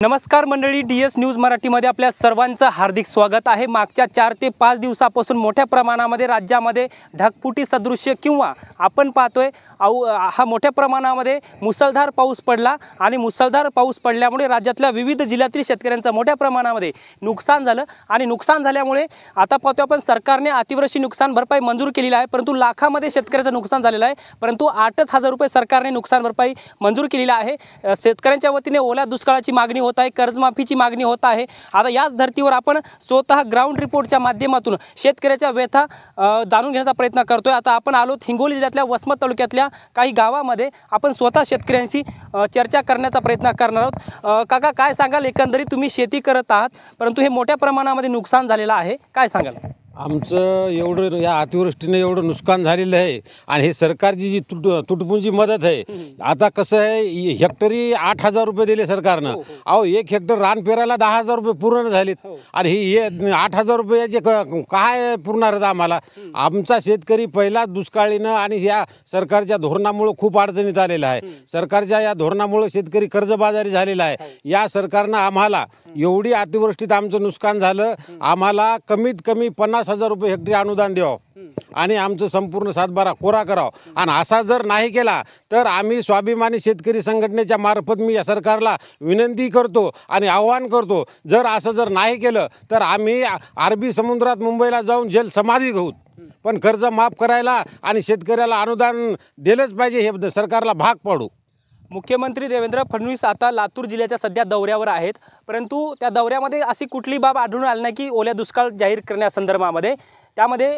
नमस्कार मंडळी, DS news मराठीमध्ये आपल्या सर्वांचं हार्दिक स्वागत आहे। मागच्या 4 ते 5 दिवसापासून मोठ्या प्रमाणामध्ये राज्यामध्ये ढगफुटी सदृश्य किंवा आपण पाहतोय हा मोठ्या प्रमाणामध्ये मुसळधार पाऊस पडला आणि मुसळधार पाऊस पडल्यामुळे राज्यातल्या विविध जिल्ह्यातील शेतकऱ्यांचं मोठ्या प्रमाणामध्ये नुकसान झालं आणि नुकसान झाल्यामुळे आता पाहतो आपण सरकारने अतिवृष्टी नुकसान भरपाई मंजूर केलेली आहे, परंतु लाखामध्ये शेतकऱ्याचं नुकसान झालेलं आहे। परंतु 8,000 रुपये सरकारने नुकसान भरपाई मंजूर केलेली आहे। शेतकऱ्यांच्या वतीने ओल्या दुष्काळाची मागणी होत आहे, कर्जमाफीची मागणी होत आहे। आता याच धर्तीवर आपण स्वतः ग्राउंड रिपोर्टच्या माध्यमातून शेतकऱ्याच्या व्यथा जाणून घेण्याचा प्रयत्न करतोय। आता आपण आलो हिंगोली जिल्ह्यातल्या वसमत तालुक्यातल्या काही गावामध्ये आपण स्वतः शेतकऱ्यांशी चर्चा करण्याचा प्रयत्न करणार आहोत। काका, काय सांगाल? एकंदरीत तुम्ही शेती करत आहात, परंतु हे मोठ्या प्रमाणामध्ये नुकसान झालेलं आहे, काय सांगाल? आमचं एवढं या अतिवृष्टीने एवढं नुकसान झालेलं आहे आणि हे सरकारची जी तुटपुंजी मदत आहे। आता कसं आहे, हेक्टरी 8,000 रुपये दिले सरकारनं। अहो, 1 हेक्टर रान पेरायला 10,000 रुपये पूर्ण झालेत आणि हे 8,000 रुपयाचे काय पुरणार आहेत आम्हाला? आमचा शेतकरी पहिला दुष्काळीनं आणि या सरकारच्या धोरणामुळं खूप अडचणीत आलेला आहे। सरकारच्या या धोरणामुळं शेतकरी कर्जबाजारी झालेला आहे। या सरकारनं आम्हाला एवढी अतिवृष्टीत आमचं नुकसान झालं, आम्हाला कमीत कमी 50,000 रुपये हेक्टरी अनुदान द्यावं आणि आमचं संपूर्ण सातबारा कोरा करावं। आणि असा जर नाही केला तर आम्ही स्वाभिमानी शेतकरी संघटनेच्या मार्फत मी या सरकारला विनंती करतो आणि आव्हान करतो, जर नाही केलं तर आम्ही अरबी समुद्रात मुंबईला जाऊन जलसमाधी घेऊ। पण कर्ज माफ करायला आणि शेतकऱ्याला अनुदान दिलंच पाहिजे, हे सरकारला भाग पाडू। मुख्यमंत्री देवेंद्र फडणवीस आता लातूर जिल्ह्याच्या सध्या दौऱ्यावर आहेत, परंतु त्या दौऱ्यामध्ये अशी कुठली बाब आढळून आली नाही की ओल्या दुष्काळ जाहीर करण्यासंदर्भामध्ये। त्यामध्ये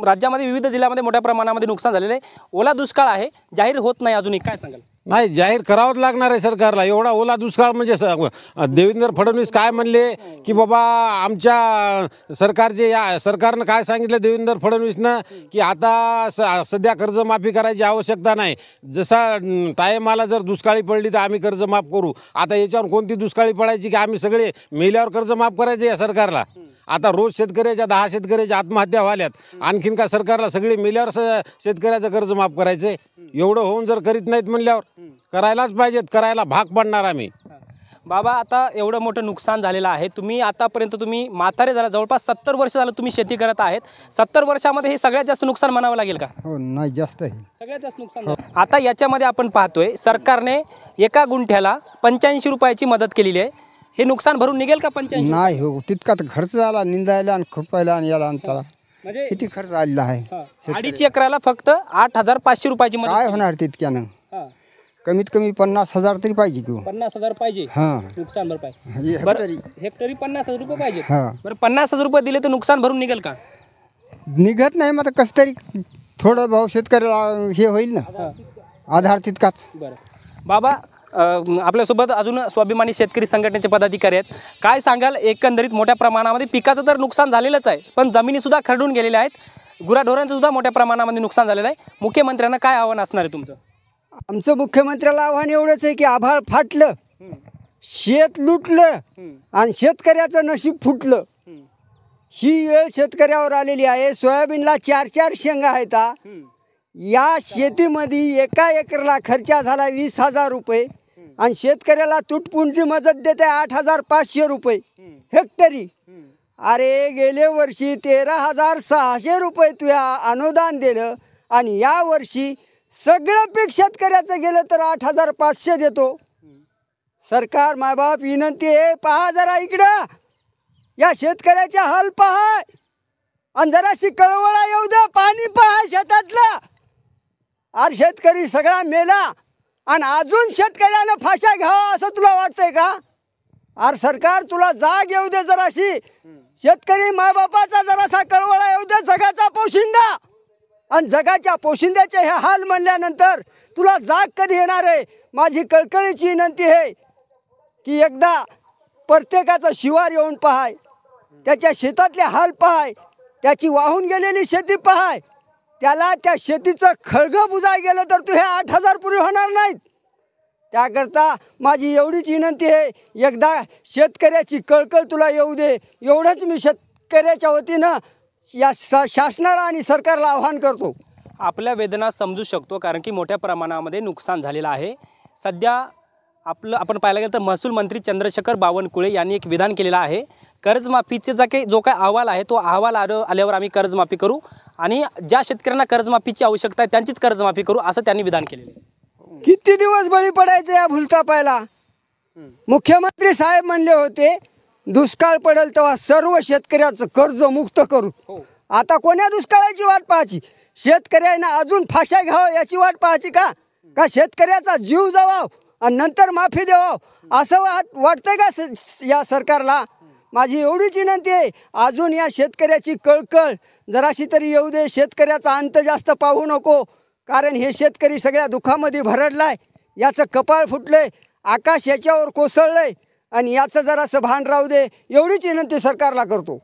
राज्यामध्ये विविध जिल्ह्यामध्ये मोठ्या प्रमाणामध्ये नुकसान झालेलं आहे। ओला दुष्काळ आहे, जाहीर होत नाही अजूनही, काय सांगाल? नाही, जाहीर करावंच लागणार आहे सरकारला। एवढा ओला दुष्काळ म्हणजे देवेंद्र फडणवीस काय म्हणले की बाबा आमच्या सरकारनं काय सांगितलं देवेंद्र फडणवीसनं की आता सध्या कर्जमाफी करायची आवश्यकता नाही, जसा टायमाला जर दुष्काळी पडली तर आम्ही कर्जमाफ करू। आता याच्यावर कोणती दुष्काळी पडायची की आम्ही सगळे मेल्यावर कर्जमाफ करायचे या सरकारला? आता रोज शेतकऱ्याच्या 10 शेतकऱ्याच्या आत्महत्या व्हाल्यात, आणखीन का सरकारला सगळे मेल्यावर शेतकऱ्याचं कर्ज माफ करायचं? एवढं होऊन जर करीत नाहीत म्हणल्यावर करायलाच पाहिजेत, करायला भाग पाडणार आम्ही। बाबा, आता एवढं मोठं नुकसान झालेलं आहे, तुम्ही आतापर्यंत म्हातारे झाला, जवळपास 70 वर्ष झालं तुम्ही शेती करत आहेत। 70 वर्षामध्ये हे सगळ्यात जास्त नुकसान म्हणावं लागेल का? हो, नाही, जास्त आहे, सगळ्यात जास्त नुकसान। आता याच्यामध्ये आपण पाहतोय सरकारने एका गुंठ्याला 85 रुपयाची मदत केलेली आहे। हे नुकसान भरून निघेल का? 85 नाही हो, तितका तर खर्च झाला, निंदायला आणि खुरपायला आणि याला अंतरा म्हणजे किती खर्च आलेला आहे। 2.5 एकराला फक्त 8,500 रुपयाची मदत। काय होणार तितक्यानं? कमीत कमी 50,000 तरी पाहिजे किंवा 50,000 पाहिजे नुकसान भरपाई। हेक्टरी 50,000 रुपये पाहिजे। बरं, 50,000 रुपये दिले तर नुकसान भरून निघेल का? निघत नाही, मग कसं तरी थोडं भाऊ शेतकऱ्याला हे होईल ना, आधार तितकाच। बरं बाबा, आपल्यासोबत अजून स्वाभिमानी शेतकरी संघटनेचे पदाधिकारी आहेत, काय सांगाल? एकंदरीत मोठ्या प्रमाणामध्ये पिकाचं तर नुकसान झालेलंच आहे, पण जमिनीसुद्धा खरडून गेलेल्या आहेत, गुराढोरांचं सुद्धा मोठ्या प्रमाणामध्ये नुकसान झालेलं आहे। मुख्यमंत्र्यांना काय आव्हान असणार आहे तुमचं? आमचं मुख्यमंत्र्याला आव्हान एवढंच आहे की आभाळ फाटलं, शेत लुटलं आणि शेतकऱ्याचं नशीब फुटलं। ही वेळ शेतकऱ्यावर आलेली आहे। सोयाबीनला 4 शेंगा आहेत। या शेतीमध्ये एका एकरला खर्च झाला 20,000 रुपये आणि शेतकऱ्याला तुटपुंजी मदत देते 8,500 रुपये हेक्टरी। अरे, गेले वर्षी 13,600 रुपये तुया अनुदान दिलं आणि या वर्षी सगळं पीक शेतकऱ्याचं गेलं तर 8,500 देतो। सरकार मायबाप विनंती आहे, पहा जरा इकडं, या शेतकऱ्याचा हाल पहा आणि जराशी कळवळा येऊ द्या, पाणी पहा शेतातलं। अरे, शेतकरी सगळा मेला आणि अजून शेतकऱ्यानं फाशा घ्यावा असं तुला वाटतंय का? अरे सरकार, तुला जाग येऊ दे जराशी, शेतकरी मायबापाचा जरासा कळवळा येऊ दे, जगाचा पोशिंदा, आणि जगाच्या पोशिंद्याचे हे हाल म्हणल्यानंतर तुला जाग कधी येणार आहे? माझी कळकळीची विनंती आहे की एकदा प्रत्येकाचं शिवार येऊन पहाय, त्याच्या शेतातले हाल पहाय, त्याची वाहून गेलेली शेती पहाय, त्याला त्या शेतीचं खळगं बुजाय गेलं तर तू हे 8,000 पुरे होणार नाहीत। त्याकरता माझी एवढीच विनंती आहे, एकदा शेतकऱ्याची कळकळ तुला येऊ दे, एवढंच मी शेतकऱ्याच्या वतीनं या शासनाला आणि सरकारला आव्हान करतो। आपल्या वेदना समजू शकतो, कारण की मोठ्या प्रमाणामध्ये नुकसान झालेलं आहे। सध्या आपण पाहायला गेलं तर महसूल मंत्री चंद्रशेखर बावनकुळे यांनी एक विधान केलेलं आहे, कर्जमाफीचे जो काही अहवाल आहे तो अहवाल आल्यावर आम्ही कर्जमाफी करू आणि ज्या शेतकऱ्यांना कर्जमाफीची आवश्यकता आहे त्यांचीच कर्जमाफी करू, असं त्यांनी विधान केलेलं आहे. किती दिवस बळी पडायचे या भुलतापायला? मुख्यमंत्री साहेब म्हणले होते दुष्काळ पडेल तेव्हा सर्व शेतकऱ्याचं कर्ज मुक्त करू. आता कोण्या दुष्काळाची वाट पाहायची? शेतकऱ्यांना अजून फाशा घ्यावं याची वाट पाहायची का? का शेतकऱ्याचा जीव जावाव आणि नंतर माफी द्यावं असं वाटतंय का या सरकारला? माझी एवढीच विनंती आहे, अजून या शेतकऱ्याची कळकळ जराशी तरी येऊ दे. शेतकऱ्याचा अंत जास्त पाहू नको, कारण हे शेतकरी सगळ्या दुःखामध्ये भरडलाय. याचं कपाळ फुटलंय, आकाश याच्यावर कोसळलंय आणि याचं जरासं भान राहू दे, एवढीच विनंती सरकारला करतो.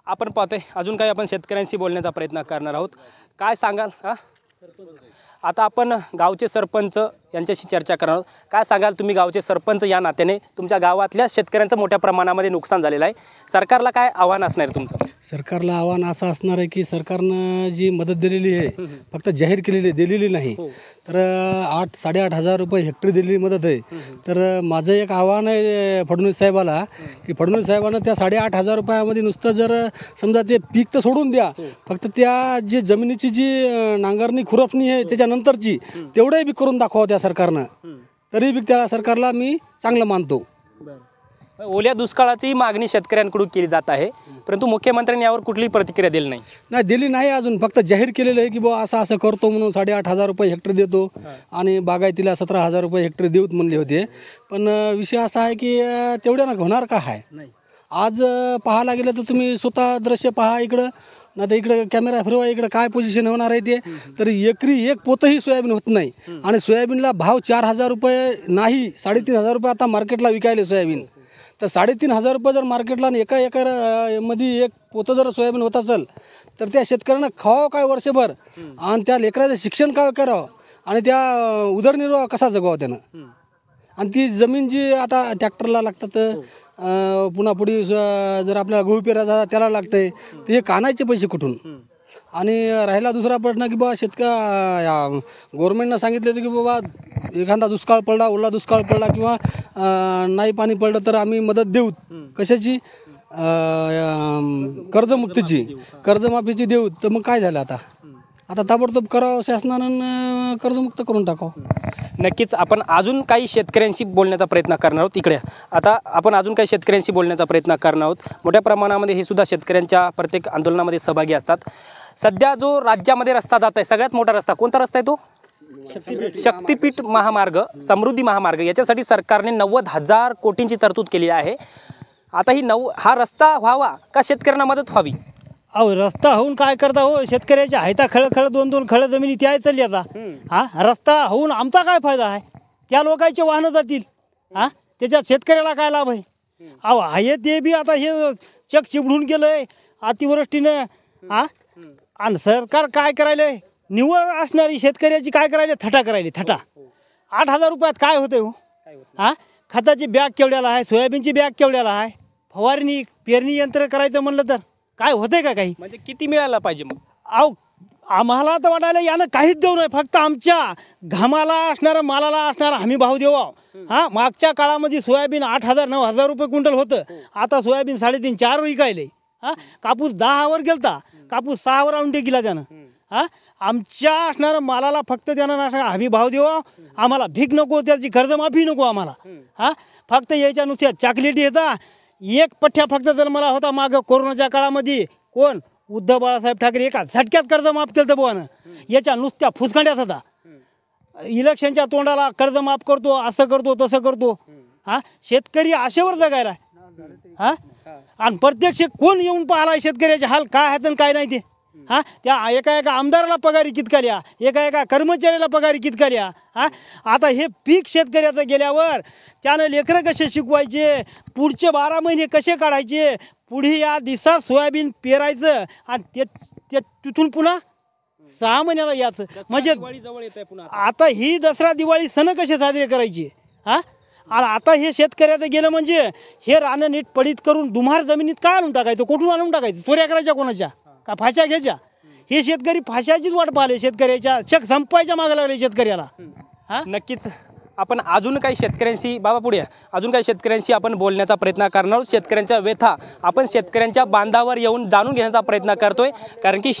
आपण पाहतोय अजून काही आपण शेतकऱ्यांशी बोलण्याचा प्रयत्न करणार आहोत. काय सांगाल? आता आपण गावचे सरपंच यांच्याशी चर्चा करणार आहोत. काय सांगाल तुम्ही गावचे सरपंच या नात्याने? तुमच्या गावातल्या शेतकऱ्यांचं मोठ्या प्रमाणामध्ये नुकसान झालेलं आहे, सरकारला काय आव्हान असणार आहे तुमचं? सरकारला आव्हान असं असणार आहे की सरकारनं जी मदत दिलेली आहे फक्त जाहीर केलेली दिलेली नाही, तर 8,500 रुपये हेक्टरी दिलेली मदत आहे. तर माझं एक आव्हान आहे फडणवीस साहेबाला की फडणवीस साहेबांना त्या 8,500 रुपयामध्ये नुसतं जर समजा ते पीक तर सोडून द्या, फक्त त्या जी जमिनीची जी नांगरणी खुरपणी आहे त्याच्यानंतरची तेवढंही बी करून दाखवा त्या सरकारनं, तरी बी त्या सरकारला मी चांगलं मानतो. ओल्या दुष्काळाची मागणी शेतकऱ्यांकडून केली जात आहे, परंतु मुख्यमंत्र्यांनी यावर कुठलीही प्रतिक्रिया दिली नाही. दिली नाही अजून, फक्त जाहीर केलेलं आहे की बुवा असं असं करतो म्हणून 8,500 रुपये हेक्टर देतो आणि बागायतीला 17,000 रुपये हेक्टर देऊत म्हणले होते. पण विषय असा आहे की तेवढ्यानं होणार का आहे? आज पाहायला गेलं तर तुम्ही स्वतः दृश्य पहा इकडं, नाही तर इकडं कॅमेरा फिरवा, इकडं काय पोझिशन होणार आहे ते. तर एकरी एक पोतही सोयाबीन होत नाही आणि सोयाबीनला भाव 4,000 रुपये नाही, 3,500 रुपये आता मार्केटला विकायले सोयाबीन. तर 3,500 रुपये जर मार्केटला आणि एका एकर मध्ये एक पोतं जर सोयाबीन होत असेल तर त्या शेतकऱ्यांना खावं काय वर्षभर आणि त्या लेकराचं शिक्षण काय करावं आणि त्या उदरनिर्वाह कसा जगावा त्यानं? आणि ती जमीन जी आता ट्रॅक्टरला लागतात, पुन्हा पुढे जर आपल्याला गहू पेरायचा त्याला लागतंय, तर हे कानायचे पैसे कुठून? आणि राहिला दुसरा प्रश्न की बाबा गव्हर्नमेंटनं सांगितलं होतं की बाबा एखादा दुष्काळ पडला, ओला दुष्काळ पडला किंवा नाही पाणी पडलं तर आम्ही मदत देऊ. कशाची? कर्जमुक्तीची, कर्जमाफीची देऊ. तर मग काय झालं? आता ताबडतोब करावं शासनानं, कर्जमुक्त करून टाकावं. नक्कीच आपण अजून काही शेतकऱ्यांशी बोलण्याचा प्रयत्न करणार आहोत. इकडे आता आपण अजून काही शेतकऱ्यांशी बोलण्याचा प्रयत्न करणार आहोत. मोठ्या प्रमाणामध्ये हे सुद्धा शेतकऱ्यांच्या प्रत्येक आंदोलनामध्ये सहभागी असतात. सध्या जो राज्यामध्ये रस्ता जात आहे, सगळ्यात मोठा रस्ता कोणता रस्ता आहे तो? शक्तिपीठ महामार्ग, समृद्धी महामार्ग. याच्यासाठी सरकारने 90,000 कोटींची तरतूद केली आहे. आता हा रस्ता व्हावा का शेतकऱ्यांना मदत व्हावी? अहो रस्ता होऊन काय करता हो? शेतकऱ्याच्या हायता खळ 2-2 खळं जमिनी त्या चालली आता. रस्ता होऊन आमचा काय फायदा आहे? त्या लोकांचे वाहनं जातील. त्याच्यात शेतकऱ्याला काय लाभ आहे? अहो आहे ते बी आता हे चक चिबडून गेलंय अतिवृष्टीनं. आणि सरकार काय करायलंय? निव्वळ असणारी शेतकऱ्याची काय करायले? थटा करायले, थटा. 8,000 रुपयात काय होतंय हो? खताची बॅग केवढ्याला आहे? सोयाबीनची बॅग केवढ्याला आहे? फवारणी पेरणी यंत्र करायचं म्हणलं तर काय होतंय का काही? म्हणजे किती मिळायला पाहिजे मग? अहो आम्हाला तर वाटायला यानं काहीच देऊ नये, फक्त आमच्या घामाला असणारं मालाला असणारा हमी भाव देवा. मागच्या काळामध्ये सोयाबीन 8,000-9,000 रुपये क्विंटल होतं, आता सोयाबीन 3.5-4 विकायले. कापूस 10वर गेलता, कापूस 6वर आणून टेकिला त्यानं. आमच्या असणारं मालाला फक्त त्यानं हमी भाव देवा. आम्हाला भीक नको, त्याची कर्जमाफी नको आम्हाला. फक्त याच्या नुसत्या चॉकलेटी येतात. एक पठ्ठ्या फक्त जर मला होता मागं कोरोनाच्या काळामध्ये, कोण? उद्धव बाळासाहेब ठाकरे एका झटक्यात कर्ज माफ केलं बुवानं. याच्या नुसत्या फुसकांड्याच होता. इलेक्शनच्या तोंडाला कर्ज माफ करतो, असं करतो, तसं करतो. शेतकरी आशेवर जगायला. आणि प्रत्यक्ष कोण येऊन पाहिला शेतकऱ्याचे हाल काय आहेत आणि काय नाही ते? त्या एका आमदाराला पगारी कितकाल्या, एका कर्मचाऱ्याला पगारी कितकाल्या. आता हे पीक शेतकऱ्याचं गेल्यावर त्यानं लेकरं कसे शिकवायचे, पुढचे 12 महिने कसे काढायचे, पुढे या दिवसात सोयाबीन पेरायचं आणि ते तिथून पुन्हा 6 महिन्याला यायचं. म्हणजे आता ही दसरा दिवाळी सण कसे साजरे करायचे? आणि आता हे शेतकऱ्याचं गेलं म्हणजे हे रानं नीट पडीत करून दुमार जमिनीत काय आणून टाकायचं? कुठून आणून टाकायचं? चोऱ्या करायच्या कोणाच्या का फाशा घ्यायच्या? हे शेतकरी फाशाचीच वाट पाहिले. शेतकऱ्याच्या चक संपायच्या मागे लागले शेतकऱ्याला. नक्कीच आपण अजून काही शेतकऱ्यांशी बाबा पुढे या. अजून काही शेतकऱ्यांशी आपण बोलण्याचा प्रयत्न करणार आहोत. शेतकऱ्यांच्या व्यथा आपण शेतकऱ्यांच्या बांधावर येऊन जाणून घेण्याचा प्रयत्न करतोय कारण की